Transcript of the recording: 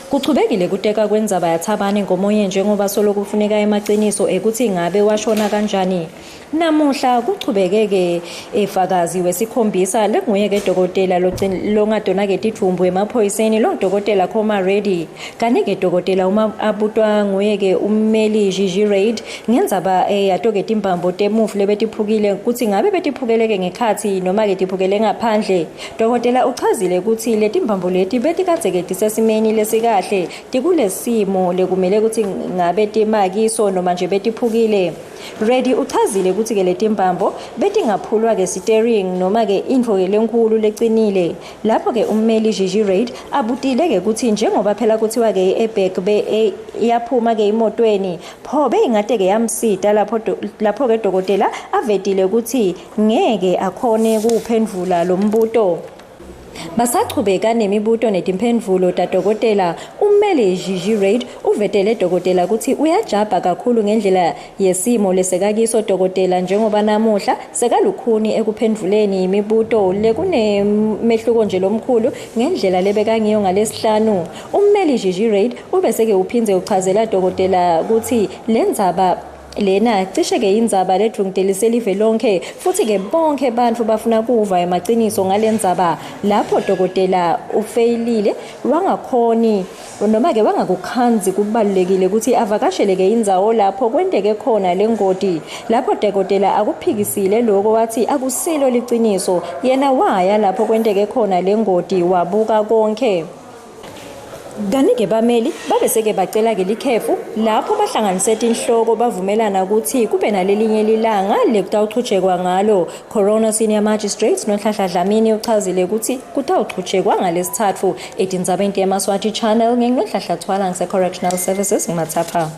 Kuchubekile kuteka kwendzaba yaThabani ngomoya njengoba soloku kufuneka emaqiniso ekuthi ngabe washona kanjani. Namuhla kuchubekeke efakazi wesikhombisa lenguye ke dokotela longadona ke tithumbu emaphoyiseni lo dokotela Khoma Reddy kani ke dokotela uma abutwa nguye ke ummeli Gigi Reid ngendzaba yatoke timbambo temufi lebetiphukile kuthi ngabe betiphukeleke ngekhathi noma ke tiphukele ngaphandle. Dokotela uchazile ukuthi letimbambo leti betikadzeke tisesimeni lesikahle tikulesimo lekumele ukuthi ngabe timakiso noma nje betiphukile. Reddy uchazile ukuthi ke letimbambo betingaphulwa ke steering noma ke info ke lenkulu lecinile. Lapho ke ummeli Gigi Reid abutile ke ukuthi njengoba phela kuthiwa ke airbag be yaphuma ke emotweni pho beyingade ke yamsida lapho ke dokotela avetile ukuthi ngeke akhone kuphendvula lo mbuto. Basachubeka nemibuto netimphendvulo dadokotela ummeli Gigi Reid uvetele dokotela ukuthi uyajabha kakhulu ngendlela yesimo lesekakiso dokotela njengoba namuhla sekalukhuni ekuphendvuleni imibuto lekunemehluko nje lomkhulu ngendlela lebekangiyo ngalesihlanu. Ummeli Gigi Reid ubeseke uphinze uchazela dokotela ukuthi lendzaba lena cishe ke indzaba ledrungdelise live lonke futhi ke bonke bantfu bafuna kuva emaqiniso ngalendzaba. Lapho dokotela ufeyilile wangakhoni noma ke wangakukhanzi kubalulekile ukuthi avakashele ke indzawo lapho kwenteke khona lengoti. Lapho dokotela akuphikisile lokho wathi akusilo liciniso yena waya lapho kwenteke khona lengoti wabuka konke. Kanike bameli babeseke bacela ke likhefu lapho bahlanganise inhloko bavumelana ukuthi kube nalelinye lilanga lekutawuchujekwa ngalo. Coroner Senior Magistrate noNhlanhla Dlamini uchazile ukuthi kutawuchujekwa ngalesithathu etindzabeni yeMaswati Channel ngenhlanhla Thwala ngise Correctional Services ngimathapha.